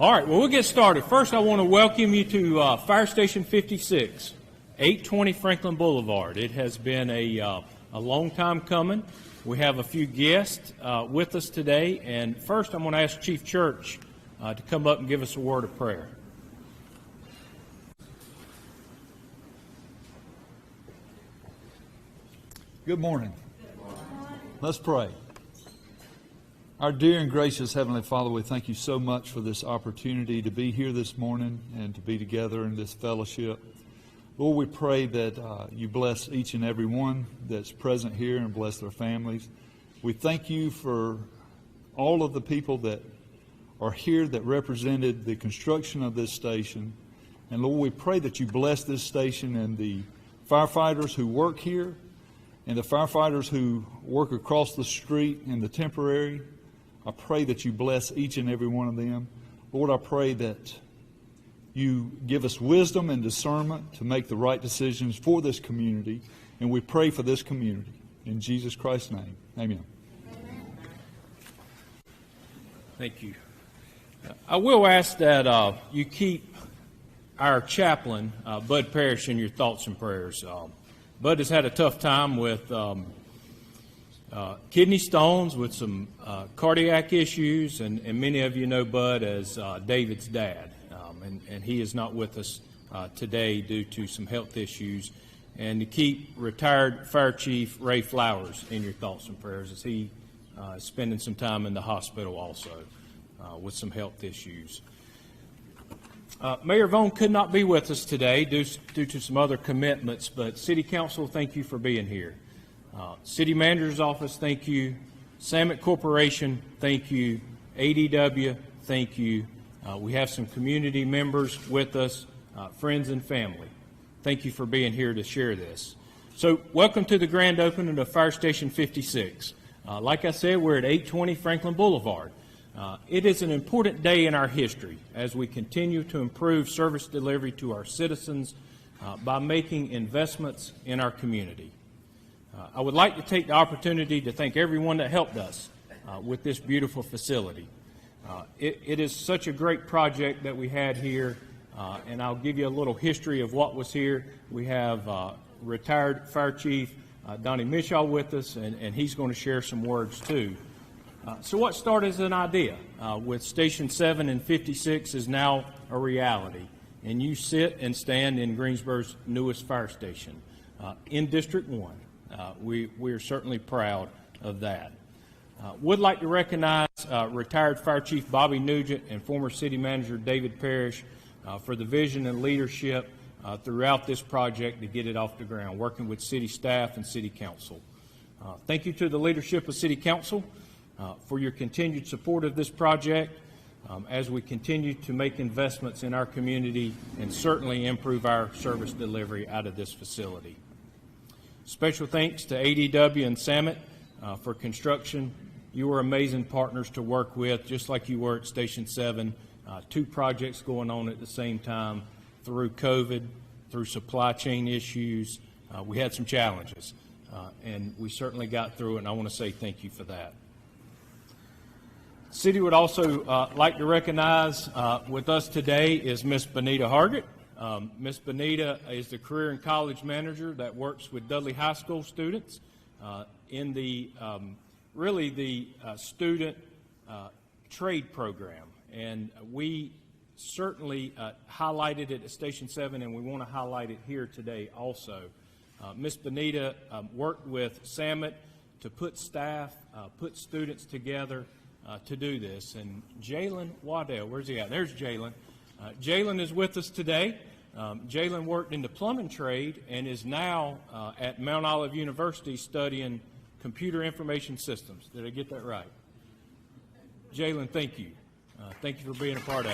All right, well, we'll get started. First, I want to welcome you to Fire Station 56, 820 Franklin Boulevard. It has been a long time coming. We have a few guests with us today, and first I'm going to ask Chief Church to come up and give us a word of prayer. Good morning. Let's pray. Our dear and gracious Heavenly Father, we thank you so much for this opportunity to be here this morning and to be together in this fellowship. Lord, we pray that you bless each and every one that's present here and bless their families. We thank you for all of the people that are here that represented the construction of this station. And Lord, we pray that you bless this station and the firefighters who work here and the firefighters who work across the street in the temporary. I pray that you bless each and every one of them. Lord, I pray that you give us wisdom and discernment to make the right decisions for this community, and we pray for this community. In Jesus Christ's name, amen. Thank you. I will ask that you keep our chaplain, Bud Parrish, in your thoughts and prayers. Bud has had a tough time with kidney stones, with some cardiac issues, and many of you know Bud as David's dad. And he is not with us today due to some health issues. And to keep retired Fire Chief Ray Flowers in your thoughts and prayers, as he is spending some time in the hospital also with some health issues. Mayor Vaughn could not be with us today due to some other commitments, but City Council, thank you for being here. City Manager's Office, thank you. Samet Corporation, thank you. ADW, thank you. We have some community members with us, friends and family. Thank you for being here to share this. So welcome to the grand opening of Fire Station 56. Like I said, we're at 820 Franklin Boulevard. It is an important day in our history as we continue to improve service delivery to our citizens by making investments in our community. I would like to take the opportunity to thank everyone that helped us with this beautiful facility. It is such a great project that we had here, and I'll give you a little history of what was here. We have retired Fire Chief Donnie Mishaw with us, and he's going to share some words too. So what started as an idea with Station 7 and 56 is now a reality, and you sit and stand in Greensboro's newest fire station in District 1. We are certainly proud of that. Would like to recognize retired Fire Chief Bobby Nugent and former City Manager David Parrish for the vision and leadership throughout this project to get it off the ground, working with City staff and City Council. Thank you to the leadership of City Council for your continued support of this project as we continue to make investments in our community and certainly improve our service delivery out of this facility. Special thanks to ADW and Samet for construction. You were amazing partners to work with, just like you were at Station 7. 2 projects going on at the same time through COVID, through supply chain issues. We had some challenges, and we certainly got through it, and I want to say thank you for that. City would also like to recognize with us today is Miss Benita Hargett. Miss Benita is the Career and College Manager that works with Dudley High School students in the student trade program. And we certainly highlighted it at Station 7, and we want to highlight it here today also. Miss Benita worked with Samet to put staff, put students together to do this. And Jalen Waddell, where's he at? There's Jalen. Jalen is with us today. Jalen worked in the plumbing trade and is now at Mount Olive University studying computer information systems. Did I get that right? Jalen, thank you. Thank you for being a part of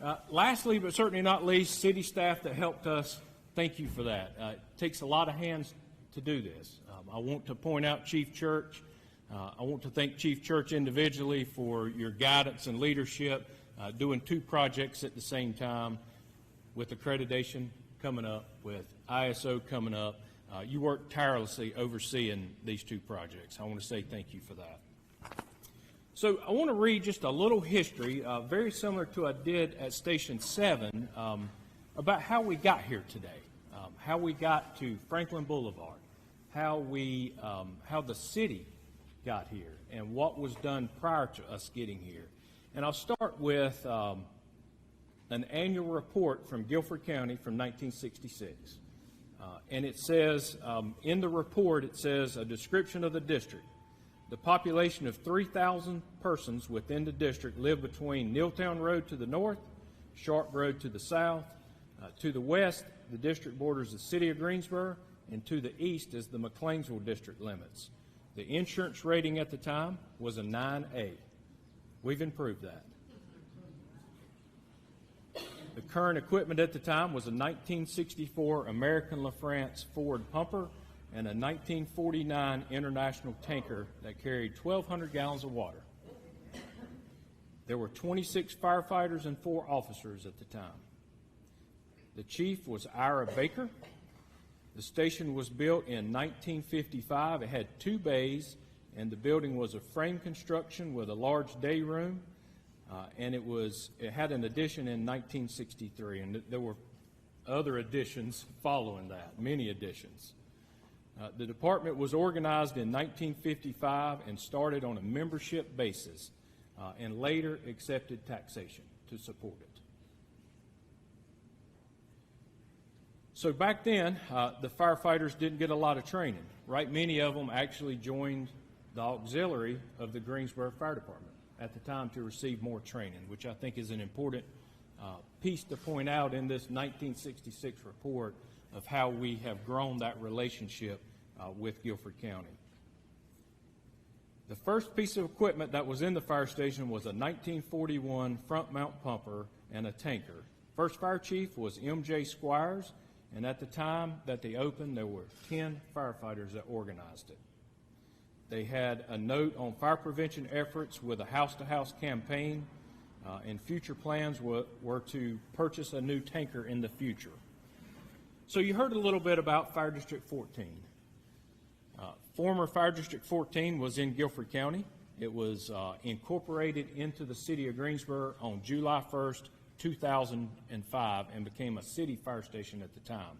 it. Lastly, but certainly not least, city staff that helped us, thank you for that. It takes a lot of hands to do this. I want to point out Chief Church. I want to thank Chief Church individually for your guidance and leadership, doing 2 projects at the same time, with accreditation coming up, with ISO coming up. You worked tirelessly overseeing these 2 projects. I want to say thank you for that. So I want to read just a little history, very similar to what I did at Station 7, about how we got here today, how we got to Franklin Boulevard, how the city got here, and what was done prior to us getting here. And I'll start with an annual report from Guilford County from 1966. And it says, in the report, it says, a description of the district. The population of 3,000 persons within the district live between Nealtown Road to the north, Sharp Road to the south. To the west, the district borders the city of Greensboro, and to the east is the McLeansville district limits. The insurance rating at the time was a 9A. We've improved that. The current equipment at the time was a 1964 American LaFrance Ford pumper and a 1949 International tanker that carried 1,200 gallons of water. There were 26 firefighters and 4 officers at the time. The chief was Ira Baker. The station was built in 1955. It had 2 bays, and the building was a frame construction with a large day room, and it had an addition in 1963, and there were other additions following that, many additions. The department was organized in 1955 and started on a membership basis, and later accepted taxation to support it. So back then, the firefighters didn't get a lot of training, right? Many of them actually joined the auxiliary of the Greensboro Fire Department at the time to receive more training, which I think is an important piece to point out in this 1966 report of how we have grown that relationship with Guilford County. The first piece of equipment that was in the fire station was a 1941 front mount pumper and a tanker. First fire chief was M.J. Squires, and at the time that they opened, there were 10 firefighters that organized it. They had a note on fire prevention efforts with a house-to-house campaign, and future plans were to purchase a new tanker in the future. So you heard a little bit about Fire District 14. Former Fire District 14 was in Guilford County. It was incorporated into the city of Greensboro on July 1st, 2005, and became a city fire station at the time.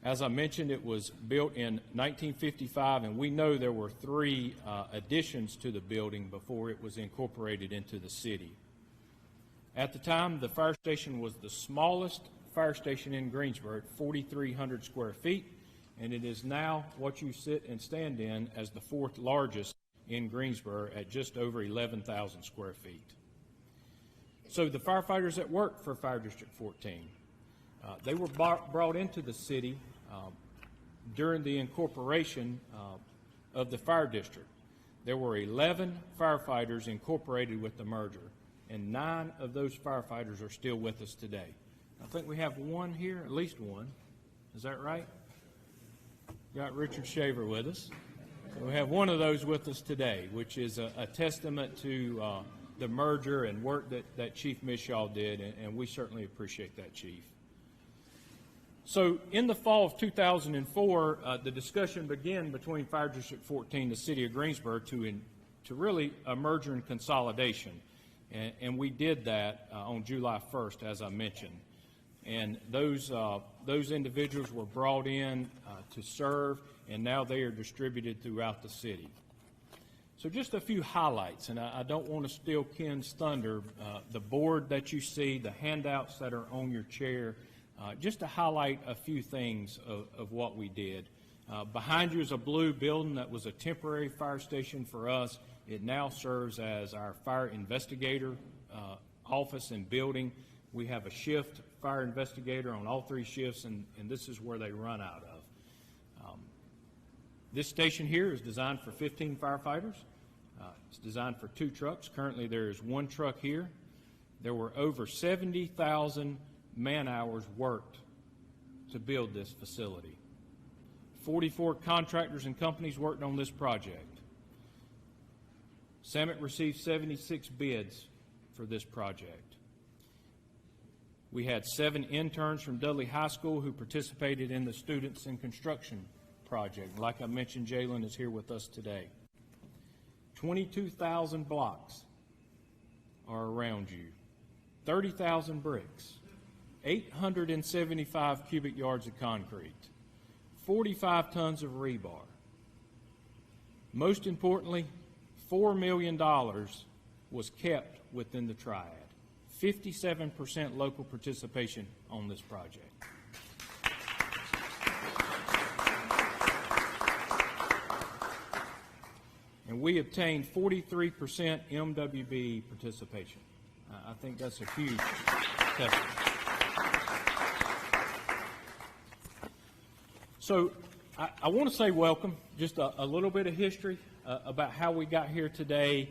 As I mentioned, it was built in 1955, and we know there were 3 additions to the building before it was incorporated into the city. At the time, the fire station was the smallest fire station in Greensboro at 4,300 square feet, and it is now what you sit and stand in as the 4th largest in Greensboro at just over 11,000 square feet. So the firefighters that worked for Fire District 14, they were brought into the city during the incorporation of the fire district. There were 11 firefighters incorporated with the merger, and 9 of those firefighters are still with us today. I think we have one here, at least one. Is that right? Got Richard Shaver with us. So we have one of those with us today, which is a testament to the merger and work that Chief Mishaw did, and we certainly appreciate that, Chief. So in the fall of 2004, the discussion began between Fire District 14 and the City of Greensboro to really a merger and consolidation. And we did that on July 1st, as I mentioned. And those individuals were brought in to serve, and now they are distributed throughout the city. So just a few highlights, and I don't want to steal Ken's thunder. The board that you see, the handouts that are on your chair, just to highlight a few things of what we did. Behind you is a blue building that was a temporary fire station for us. It now serves as our fire investigator office and building. We have a shift fire investigator on all 3 shifts, and this is where they run out of. This station here is designed for 15 firefighters. It's designed for 2 trucks. Currently there is 1 truck here. There were over 70,000 man-hours worked to build this facility. 44 contractors and companies worked on this project. Summit received 76 bids for this project. We had 7 interns from Dudley High School who participated in the Students in Construction project. Like I mentioned, Jalen is here with us today. 22,000 blocks are around you, 30,000 bricks, 875 cubic yards of concrete, 45 tons of rebar. Most importantly, $4 million was kept within the triad. 57% local participation on this project. And we obtained 43% MWB participation. I think that's a huge testament. So I want to say welcome, just a little bit of history about how we got here today.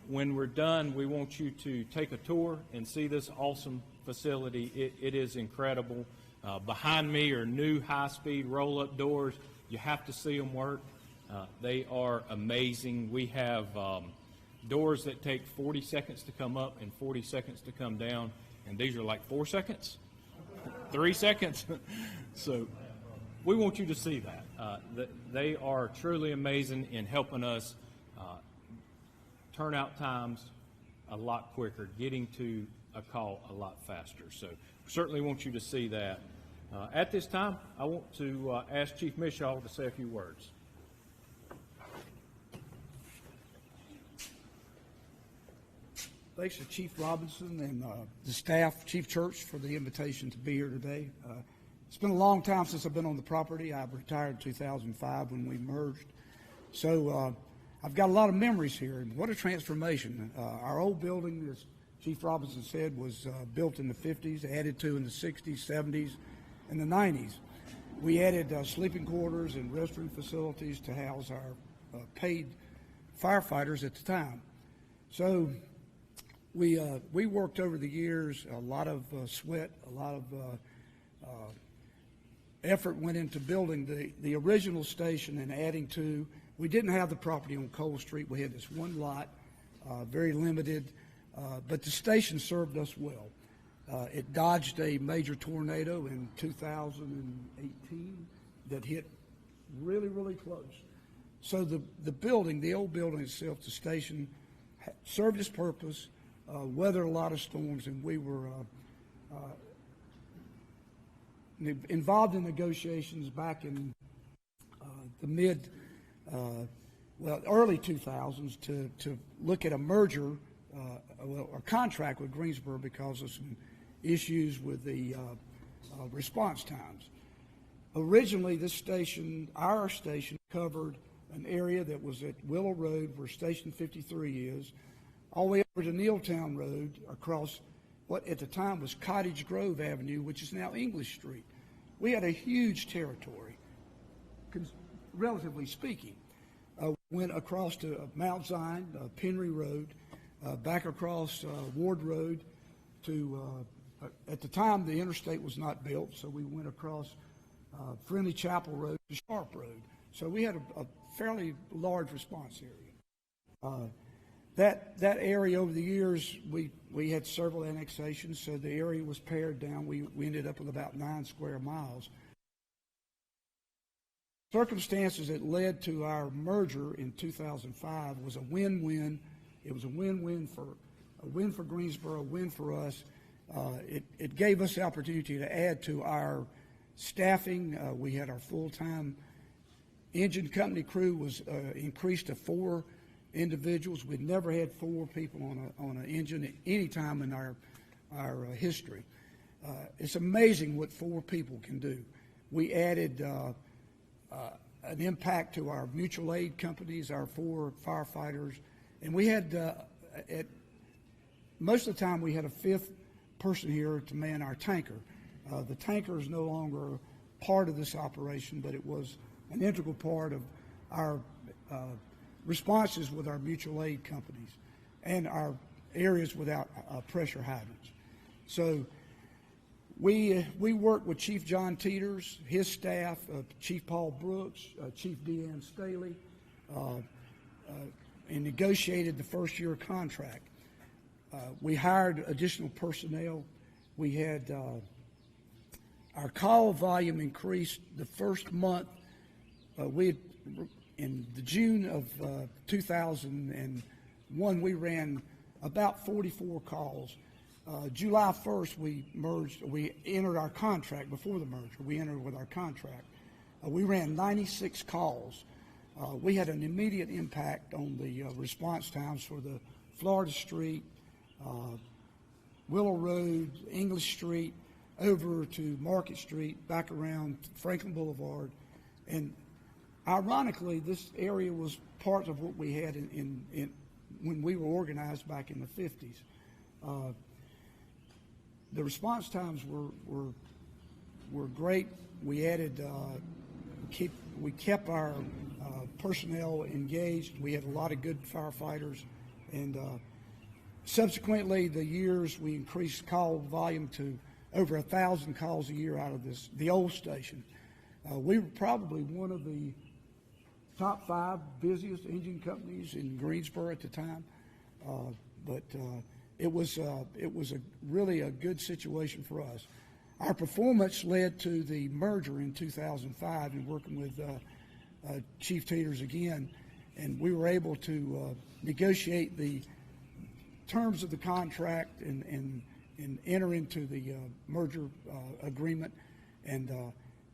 When we're done, we want you to take a tour and see this awesome facility. It is incredible. Behind me are new high-speed roll-up doors. You have to see them work. They are amazing. We have doors that take 40 seconds to come up and 40 seconds to come down, and these are like 4 seconds, 3 seconds. So we want you to see that. They are truly amazing in helping us turnout times a lot quicker, getting to a call a lot faster. So certainly want you to see that. At this time, I want to ask Chief Mishaw to say a few words. Thanks to Chief Robinson and the staff, Chief Church, for the invitation to be here today. It's been a long time since I've been on the property. I retired in 2005 when we merged. So I've got a lot of memories here, and what a transformation. Our old building, as Chief Robinson said, was built in the 50s, added to in the 60s, 70s, and the 90s. We added sleeping quarters and restroom facilities to house our paid firefighters at the time. So we worked over the years, a lot of sweat, a lot of effort went into building the original station and adding to. We didn't have the property on Cole Street. We had this one lot, very limited, but the station served us well. It dodged a major tornado in 2018 that hit really, really close. So the building, the old building itself, the station, served its purpose, weathered a lot of storms, and we were involved in negotiations back in the early 2000s to look at a merger, a contract with Greensboro because of some issues with the response times. Originally, this station, our station, covered an area that was at Willow Road, where Station 53 is, all the way over to Nealtown Road, across what at the time was Cottage Grove Avenue, which is now English Street. We had a huge territory, relatively speaking. Went across to Mount Zion, Penry Road, back across Ward Road to, at the time the interstate was not built, so we went across Friendly Chapel Road to Sharp Road. So we had a fairly large response area. That area over the years, we had several annexations, so the area was pared down. We ended up with about 9 square miles. Circumstances that led to our merger in 2005 was a win-win. It was a win for Greensboro, a win for us. It gave us the opportunity to add to our staffing. We had our full-time engine company crew was increased to 4 individuals. We'd never had 4 people on an engine at any time in our history. It's amazing what 4 people can do. We added an impact to our mutual aid companies, our 4 firefighters, and we had at most of the time we had a 5th person here to man our tanker. The tanker is no longer part of this operation, but it was an integral part of our responses with our mutual aid companies and our areas without pressure hydrants. So we worked with Chief John Teeters, his staff, Chief Paul Brooks, Chief Deanne Staley, and negotiated the first year contract. We hired additional personnel. We had our call volume increased the first month. We had in the June of 2001, we ran about 44 calls. July 1st, we entered our contract before the merger. We entered with our contract. We ran 96 calls. We had an immediate impact on the response times for the Florida Street, Willow Road, English Street, over to Market Street, back around Franklin Boulevard. And ironically, this area was part of what we had when we were organized back in the 50s. The response times were great. We added, we kept our personnel engaged. We had a lot of good firefighters, and subsequently, the years we increased call volume to over 1,000 calls a year out of the old station. We were probably one of the top 5 busiest engine companies in Greensboro at the time, but it was really a good situation for us. Our performance led to the merger in 2005 and working with Chief Teeters again, and we were able to negotiate the terms of the contract and enter into the merger agreement, and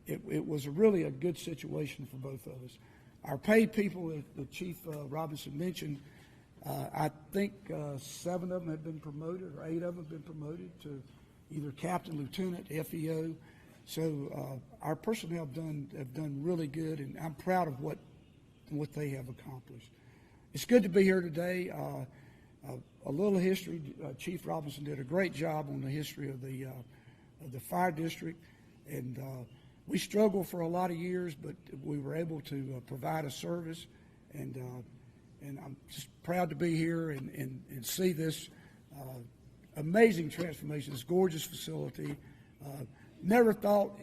it was really a good situation for both of us. Our paid people, that Chief Robinson mentioned, I think 7 of them have been promoted, or 8 of them have been promoted to either captain, lieutenant, FEO. So our personnel have done really good, and I'm proud of what they have accomplished. It's good to be here today. A little history. Chief Robinson did a great job on the history of the fire district, and we struggled for a lot of years, but we were able to provide a service, and I'm just proud to be here and see this amazing transformation, this gorgeous facility. Never thought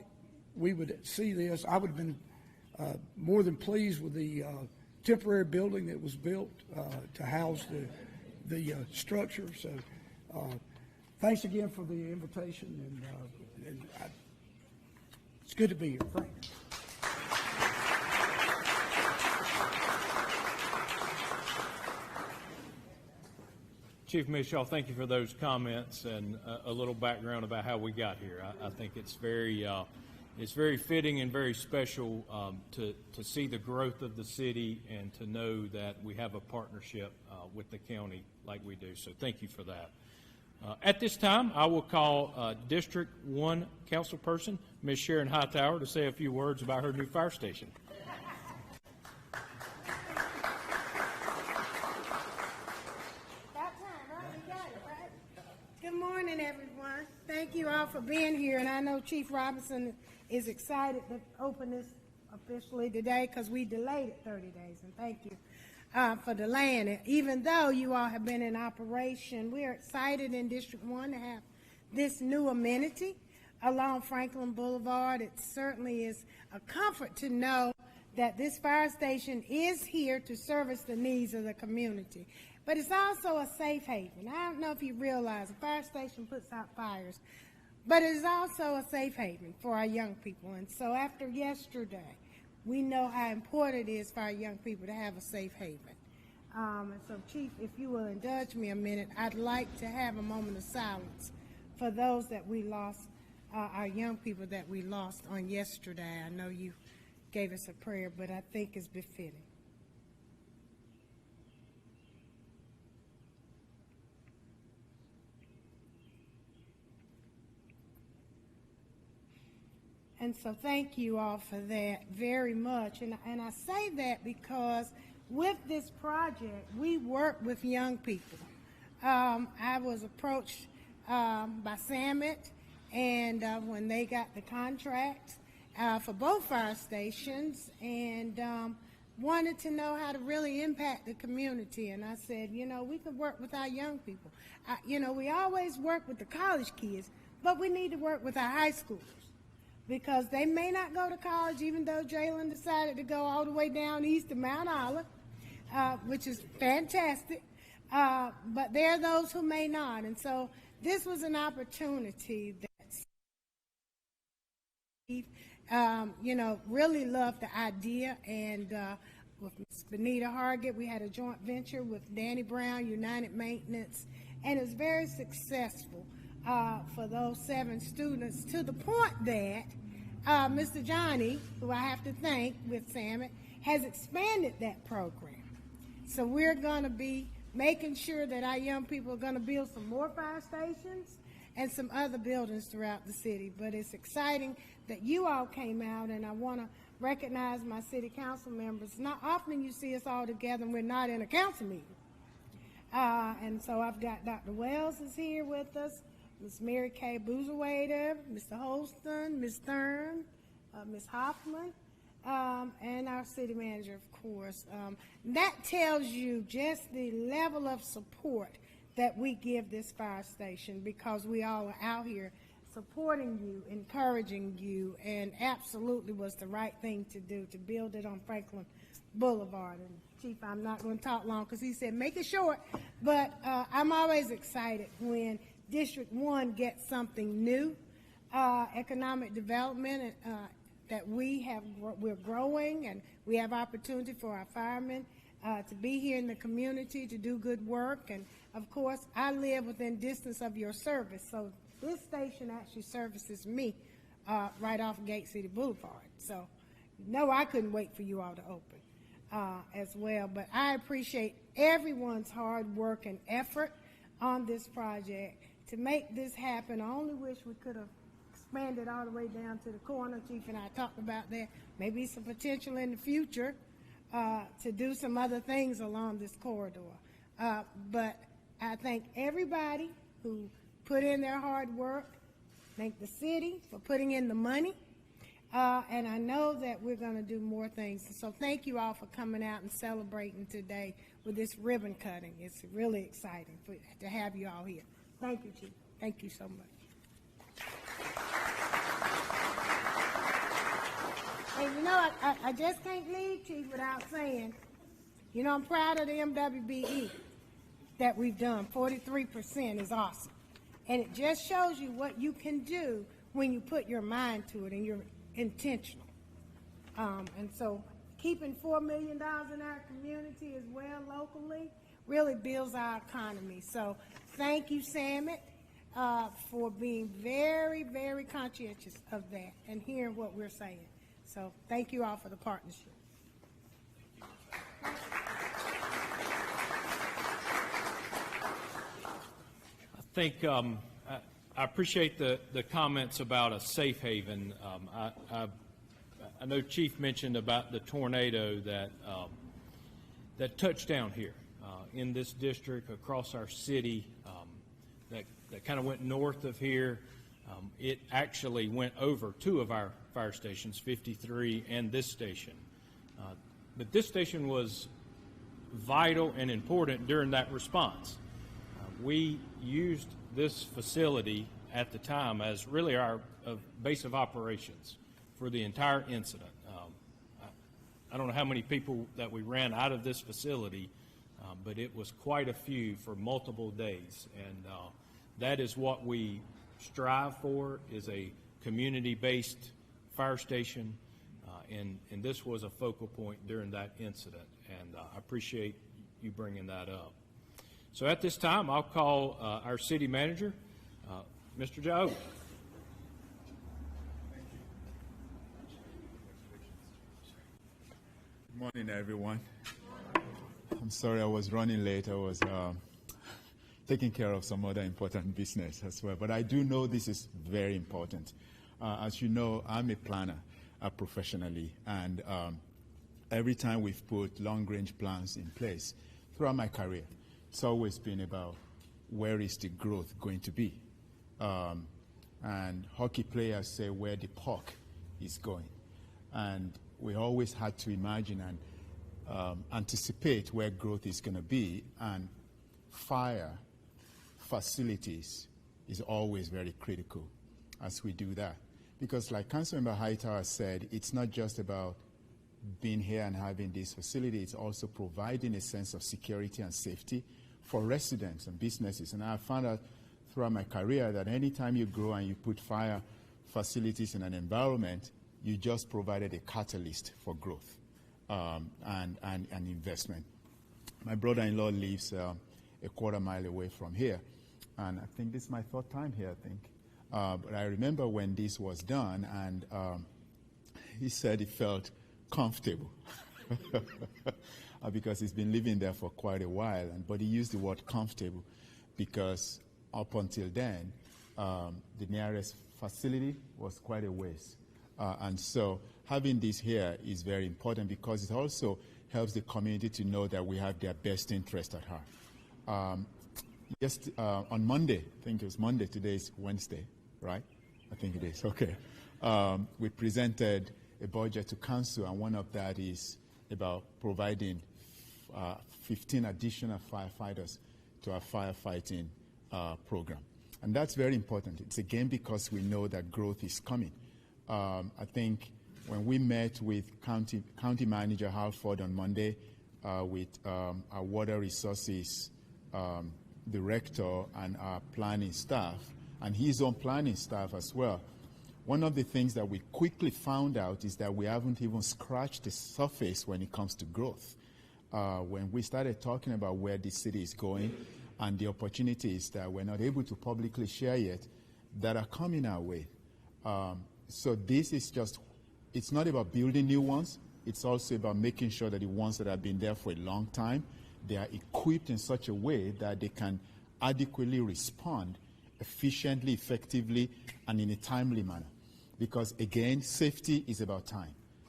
we would see this. I would have been more than pleased with the temporary building that was built to house the structure. So thanks again for the invitation, and it's good to be here. Thanks. Chief Mishaw, thank you for those comments and a little background about how we got here. I think it's very fitting and very special to see the growth of the city and to know that we have a partnership with the county like we do. So thank you for that. At this time, I will call District 1 Councilperson, Ms. Sharon Hightower, to say a few words about her new fire station. Good morning, everyone. Thank you all for being here, and I know Chief Robinson is excited to open this officially today because we delayed it 30 days, and thank you for delaying it. Even though you all have been in operation, we are excited in District 1 to have this new amenity along Franklin Boulevard. It certainly is a comfort to know that this fire station is here to service the needs of the community. But it's also a safe haven. I don't know if you realize a fire station puts out fires, but it is also a safe haven for our young people. And so after yesterday, we know how important it is for our young people to have a safe haven. And so, Chief, if you will indulge me a minute, I'd like to have a moment of silence for those that we lost, our young people that we lost on yesterday. I know you gave us a prayer, but I think it's befitting. And so thank you all for that very much. And I say that because with this project, we work with young people. I was approached by Samet, and when they got the contract for both fire stations, and wanted to know how to really impact the community. And I said, you know, we can work with our young people. You know, we always work with the college kids, but we need to work with our high schoolers, because they may not go to college, even though Jalen decided to go all the way down east to Mount Olive, which is fantastic. But there are those who may not. And so this was an opportunity that, you know, really loved the idea. And with Benita Hargett. We had a joint venture with Danny Brown, United Maintenance, and it was very successful for those 7 students, to the point that Mr. Johnny, who I have to thank with Samet, has expanded that program. So we're going to be making sure that our young people are going to build some more fire stations and some other buildings throughout the city. But it's exciting that you all came out, and I want to recognize my city council members. Not often you see us all together and we're not in a council meeting. And so I've got Dr. Wells is here with us, Ms. Mary Kay Boozer-Wader, Mr. Holston, Ms. Thurn, Ms. Hoffman, and our city manager, of course. That tells you just the level of support that we give this fire station, because we all are out here supporting you, encouraging you, and absolutely was the right thing to do, to build it on Franklin Boulevard. And Chief, I'm not going to talk long because he said make it short, but I'm always excited when District 1 gets something new, economic development that we're growing, and we have opportunity for our firemen to be here in the community to do good work. And of course, I live within distance of your service, so this station actually services me right off Gate City Boulevard. So, no, I couldn't wait for you all to open as well. But I appreciate everyone's hard work and effort on this project to make this happen. I only wish we could have expanded all the way down to the corner. Chief and I talked about that. Maybe some potential in the future to do some other things along this corridor. But I thank everybody who put in their hard work. Thank the city for putting in the money. And I know that we're going to do more things. So thank you all for coming out and celebrating today with this ribbon cutting. It's really exciting to have you all here. Thank you, Chief. Thank you so much. And you know, I just can't leave, Chief, without saying, you know, I'm proud of the MWBE that we've done. 43% is awesome. And it just shows you what you can do when you put your mind to it and you're intentional. And so keeping $4 million in our community as well locally really builds our economy. So thank you, Samet, for being very, very conscientious of that and hearing what we're saying. So thank you all for the partnership. I think I appreciate the comments about a safe haven. I know Chief mentioned about the tornado that touched down here in this district, across our city, that kind of went north of here. It actually went over 2 of our fire stations, 53 and this station. But this station was vital and important during that response. We used this facility at the time as really our base of operations for the entire incident. I don't know how many people that we ran out of this facility, but it was quite a few for multiple days. And that is what we strive for, is a community-based fire station. And this was a focal point during that incident. And I appreciate you bringing that up. So at this time, I'll call our city manager, Mr. Joe. Good morning, everyone. I'm sorry I was running late. I was taking care of some other important business as well. But I do know this is very important. As you know, I'm a planner professionally, and every time we've put long-range plans in place throughout my career, it's always been about where is the growth going to be. And hockey players say where the puck is going. And we always had to imagine and anticipate where growth is going to be. And fire facilities is always very critical as we do that. Because like Councilmember Hightower said, it's not just about being here and having this facility, it's also providing a sense of security and safety for residents and businesses. And I found out throughout my career that anytime you grow and you put fire facilities in an environment, you just provided a catalyst for growth. and investment. My brother-in-law lives a quarter-mile away from here, and I think this is my third time here, I think. But I remember when this was done, and he said he felt comfortable because he's been living there for quite a while. But he used the word comfortable because up until then, the nearest facility was quite a ways. And so having this here is very important because it also helps the community to know that we have their best interest at heart. On Monday, I think it was Monday, today is Wednesday, right? I think it is, okay. We presented a budget to council, and one of that is about providing 15 additional firefighters to our firefighting program. And that's very important. It's again because we know that growth is coming. I think when we met with County Manager Halford on Monday, with our water resources director and our planning staff, and his own planning staff as well, one of the things that we quickly found out is that we haven't even scratched the surface when it comes to growth. When we started talking about where the city is going and the opportunities that we're not able to publicly share yet that are coming our way. So this is just, it's not about building new ones, it's also about making sure that the ones that have been there for a long time, they are equipped in such a way that they can adequately respond efficiently, effectively, and in a timely manner. Because again, safety is about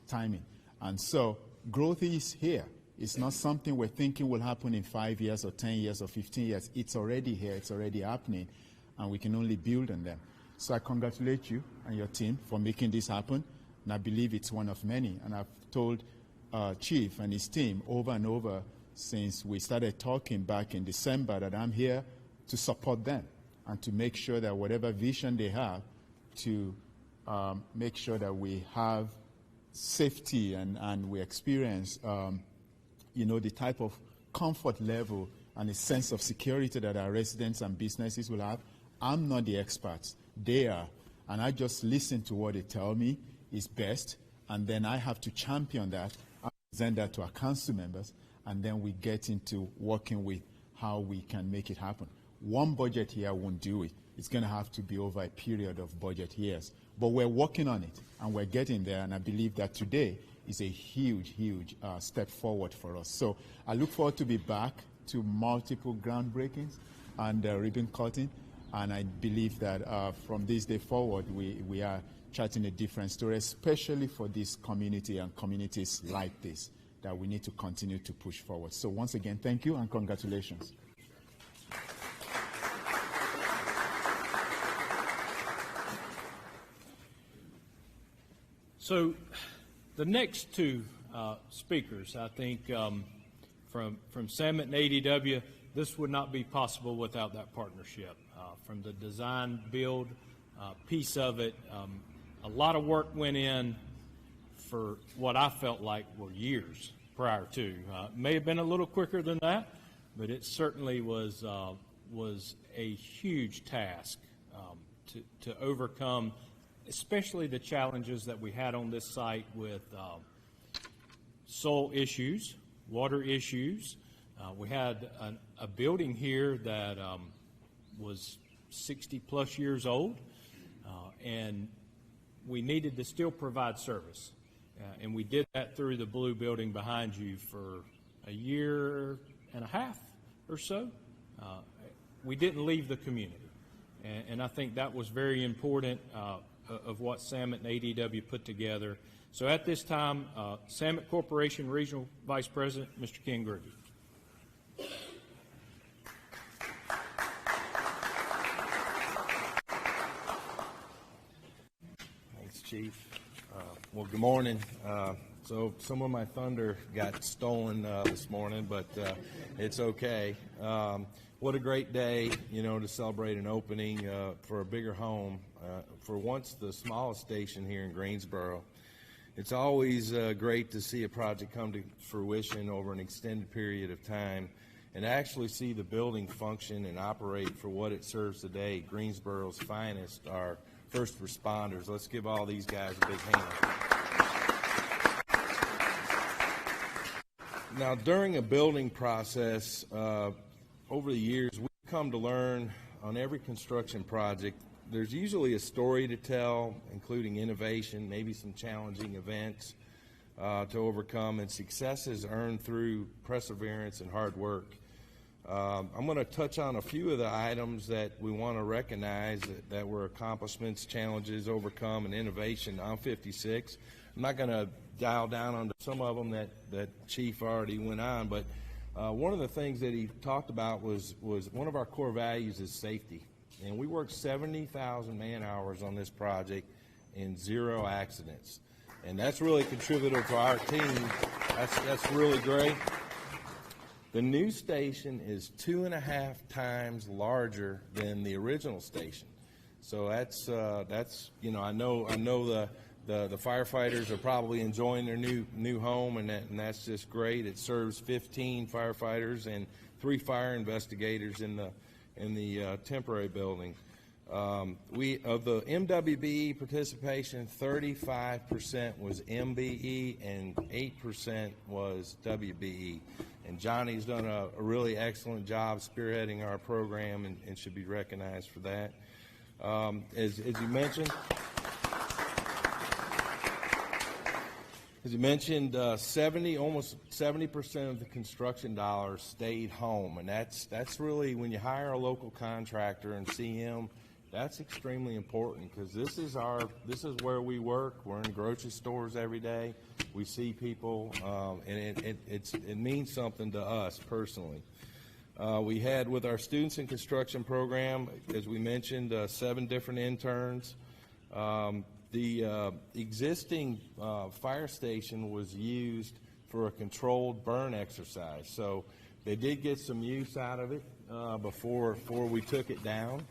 timing. And so growth is here. It's not something we're thinking will happen in 5 years or 10 years or 15 years. It's already here, it's already happening, and we can only build on them. So I congratulate you and your team for making this happen, and I believe it's one of many. And I've told Chief and his team over and over since we started talking back in December that I'm here to support them and to make sure that whatever vision they have, to make sure that we have safety and we experience the type of comfort level and a sense of security that our residents and businesses will have. I'm not the expert. They are. And I just listen to what they tell me is best, and then I have to champion that, I present that to our council members, and then we get into working with how we can make it happen. One budget year won't do it. It's going to have to be over a period of budget years. But we're working on it, and we're getting there, and I believe that today is a huge, huge step forward for us. So I look forward to be back to multiple groundbreakings and ribbon cutting, and I believe that from this day forward, we are charting a different story, especially for this community and communities like this, that we need to continue to push forward. So once again, thank you and congratulations. So the next two speakers, I think, from Samet and ADW, this would not be possible without that partnership. From the design build piece of it, a lot of work went in for what I felt like were years prior to. May have been a little quicker than that, but it certainly was a huge task to overcome, especially the challenges that we had on this site with soil issues, water issues. We had a building here that was 60 plus years old, and we needed to still provide service. And we did that through the blue building behind you for a year and a half or so. We didn't leave the community. And I think that was very important of what Samet and ADW put together. So at this time, Samet Corporation Regional Vice President, Mr. Ken Grugy. Thanks, Chief. Well, good morning. So some of my thunder got stolen this morning, but it's okay. What a great day, to celebrate an opening for a bigger home for once the smallest station here in Greensboro. It's always great to see a project come to fruition over an extended period of time and actually see the building function and operate for what it serves today. Greensboro's finest, our first responders. Let's give all these guys a big hand. Now, during a building process, over the years, we've come to learn on every construction project, there's usually a story to tell, including innovation, maybe some challenging events to overcome, and success is earned through perseverance and hard work. I'm going to touch on a few of the items that we want to recognize that were accomplishments, challenges, overcome, and innovation on 56. I'm not going to dial down on some of them that Chief already went on, but one of the things that he talked about was one of our core values is safety. And we worked 70,000 man-hours on this project and 0 accidents. And that's really contributed to our team. That's really great. The new station is 2.5 times larger than the original station. So that's I know the firefighters are probably enjoying their new home, and that's just great. It serves 15 firefighters and 3 fire investigators in the temporary building. We of the MWBE participation, 35% was MBE and 8% was WBE. And Johnny's done a really excellent job spearheading our program and should be recognized for that. As you mentioned. As you mentioned, almost 70% of the construction dollars stayed home, and that's really, when you hire a local contractor and see him, that's extremely important, because this is where we work. We're in grocery stores every day. We see people, and it means something to us personally. We had, with our students in construction program, as we mentioned, 7 different interns. The existing fire station was used for a controlled burn exercise, so they did get some use out of it before we took it down.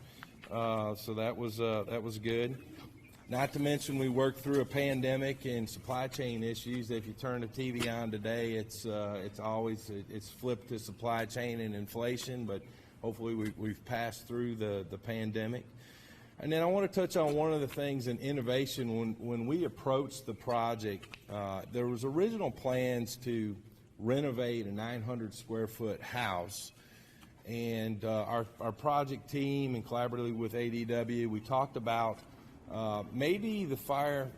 So that was good. Not to mention, we worked through a pandemic and supply chain issues. If you turn the TV on today, it's flipped to supply chain and inflation, but hopefully we've passed through the pandemic. And then I want to touch on one of the things in innovation. When we approached the project, there was original plans to renovate a 900 square foot house. And our project team, and collaboratively with ADW, we talked about maybe the fire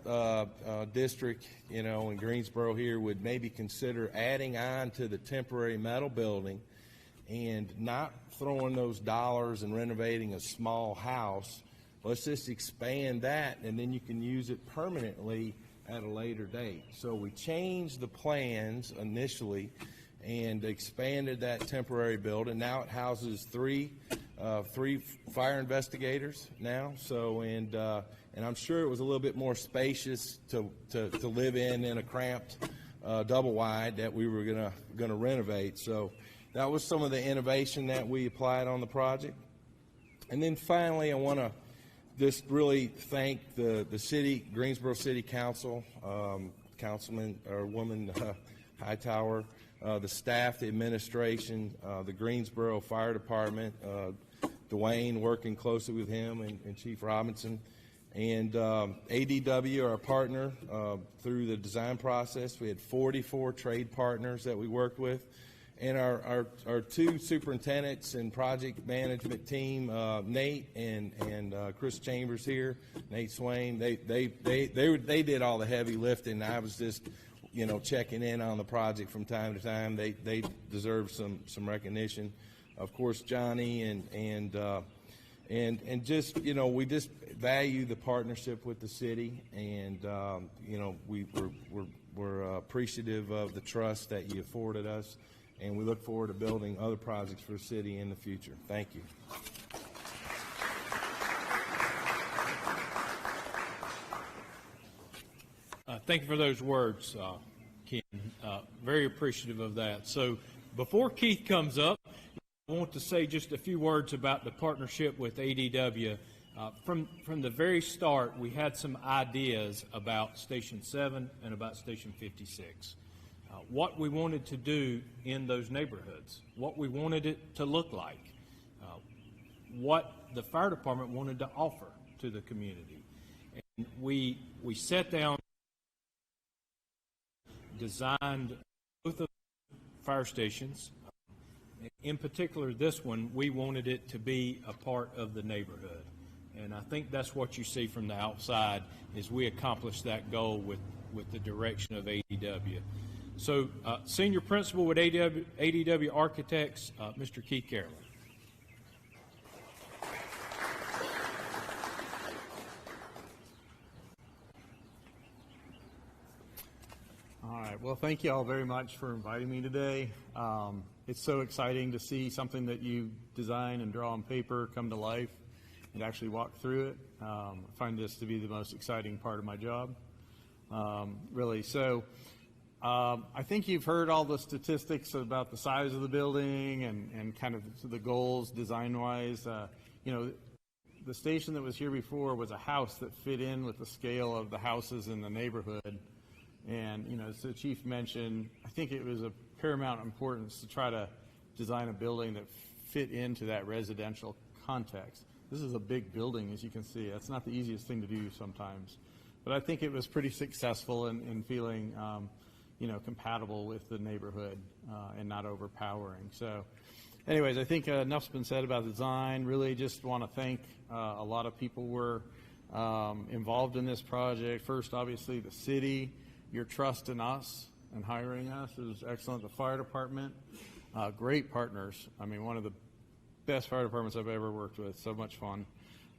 district, in Greensboro here, would maybe consider adding on to the temporary metal building and not throwing those dollars and renovating a small house. Let's just expand that, and then you can use it permanently at a later date. So we changed the plans initially and expanded that temporary building. Now it houses three fire investigators now. So and I'm sure it was a little bit more spacious to live in a cramped double wide that we were gonna renovate. So that was some of the innovation that we applied on the project. And then finally, I want to just really thank the city, Greensboro City Council, Councilman or Woman Hightower, the staff, the administration, the Greensboro Fire Department, Dwayne working closely with him, and Chief Robinson, and ADW, our partner, through the design process. We had 44 trade partners that we worked with. And our 2 superintendents and project management team, Nate and Chris Chambers here, Nate Swain, they did all the heavy lifting. I was just, checking in on the project from time to time. They deserve some recognition. Of course, Johnny and just, we just value the partnership with the city, and we're appreciative of the trust that you afforded us. And we look forward to building other projects for the city in the future. Thank you. Thank you for those words, Ken. Very appreciative of that. So before Keith comes up, I want to say just a few words about the partnership with ADW. From the very start, we had some ideas about Station 7 and about Station 56. What we wanted to do in those neighborhoods, what we wanted it to look like, what the fire department wanted to offer to the community. And we sat down, designed both of them fire stations. In particular, this one, we wanted it to be a part of the neighborhood. And I think that's what you see from the outside, is we accomplished that goal with the direction of ADW. So, Senior Principal with ADW Architects, Mr. Keith Carroll. All right. Well, thank you all very much for inviting me today. It's so exciting to see something that you design and draw on paper come to life and actually walk through it. I find this to be the most exciting part of my job, really. So I think you've heard all the statistics about the size of the building and kind of the goals design-wise. You know, the station that was here before was a house that fit in with the scale of the houses in the neighborhood. And, you know, as the chief mentioned, I think it was of paramount importance to try to design a building that fit into that residential context. This is a big building, as you can see. That's not the easiest thing to do sometimes. But I think it was pretty successful in feeling, you know, compatible with the neighborhood and not overpowering. So anyways, I think enough's been said about design. Really just want to thank a lot of people were involved in this project. First, obviously, the city. Your trust in us and hiring us is excellent. The fire department, great partners. I mean, one of the best fire departments I've ever worked with. So much fun.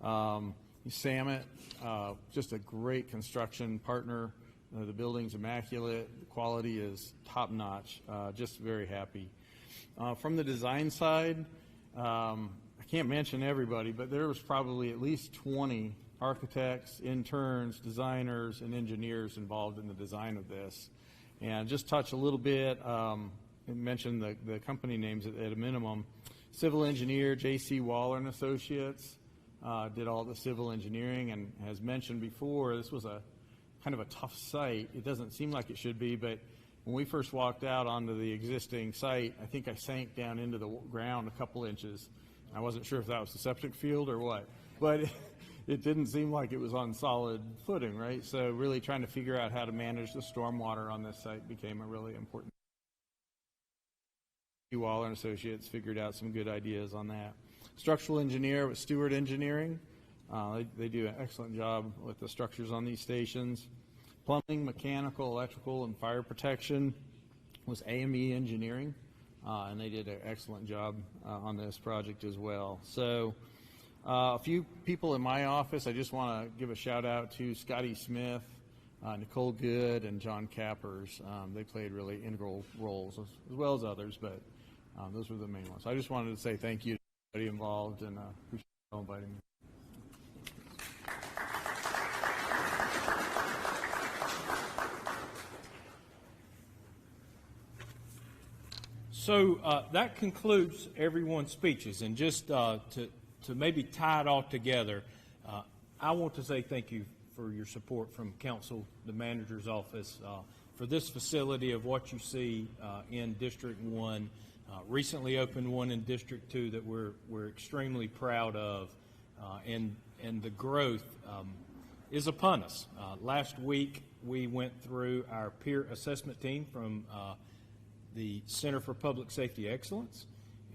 Samet, just a great construction partner. The building's immaculate. The quality is top notch. Just very happy. From the design side, I can't mention everybody, but there was probably at least 20 architects, interns, designers, and engineers involved in the design of this. And just touch a little bit, and mention the company names at a minimum. Civil engineer J.C. Waller and Associates did all the civil engineering, and as mentioned before, this was a kind of a tough site. It doesn't seem like it should be, but when we first walked out onto the existing site, I think I sank down into the ground a couple inches. I wasn't sure if that was the septic field or what, but it didn't seem like it was on solid footing, right? So really trying to figure out how to manage the stormwater on this site became a really important. Waller and Associates figured out some good ideas on that. Structural engineer with Stewart Engineering. They do an excellent job with the structures on these stations. Plumbing, mechanical, electrical, and fire protection was AME Engineering, and they did an excellent job on this project as well. So a few people in my office, I just want to give a shout out to Scotty Smith, Nicole Good, and John Cappers. They played really integral roles, as well as others, but those were the main ones. So I just wanted to say thank you to everybody involved, and appreciate you all inviting me. So that concludes everyone's speeches, and just to maybe tie it all together, I want to say thank you for your support from council, the manager's office, for this facility of what you see in District 1. Recently opened one in District 2 that we're extremely proud of, and the growth is upon us. Last week we went through our peer assessment team from the Center for Public Safety Excellence,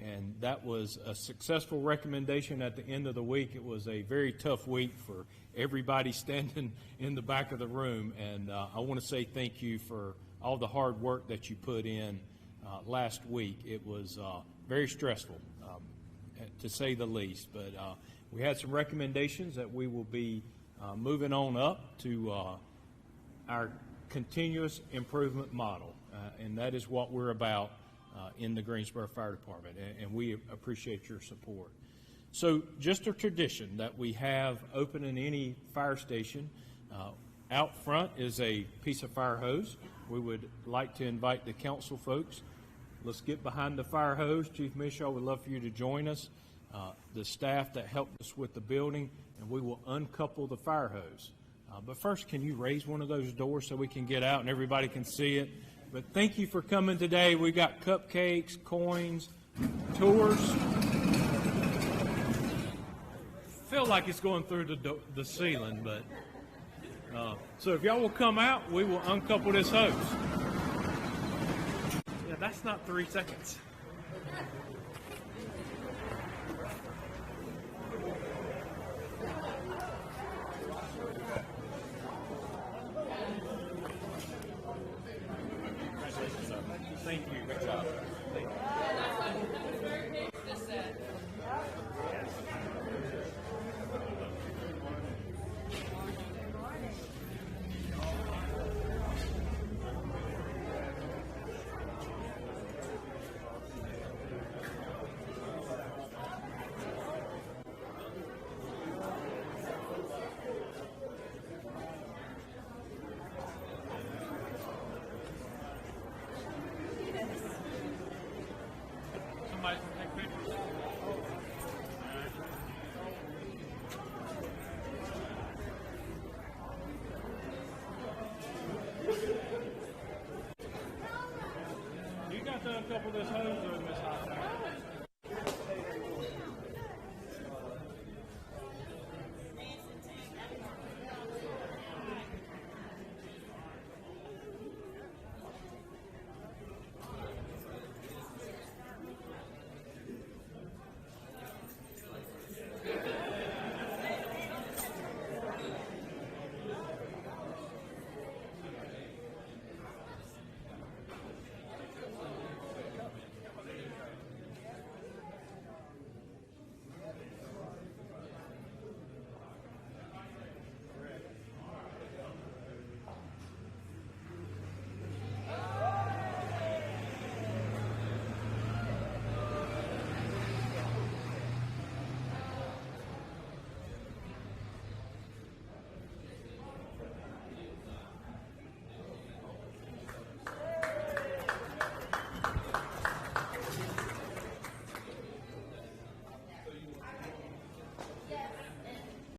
and that was a successful recommendation at the end of the week. It was a very tough week for everybody standing in the back of the room, and I want to say thank you for all the hard work that you put in last week. It was very stressful, to say the least, but we had some recommendations that we will be moving on up to our continuous improvement model, and that is what we're about in the Greensboro Fire Department, and we appreciate your support. So just a tradition that we have opening any fire station. Out front is a piece of fire hose. We would like to invite the council folks. Let's get behind the fire hose. Chief Mishaw would love for you to join us, the staff that helped us with the building, and we will uncouple the fire hose. But first, can you raise one of those doors so we can get out and everybody can see it? But thank you for coming today. We got cupcakes, coins, tours. Feel like it's going through the ceiling, but so if y'all will come out, we will uncouple this hose. Now that's not 3 seconds.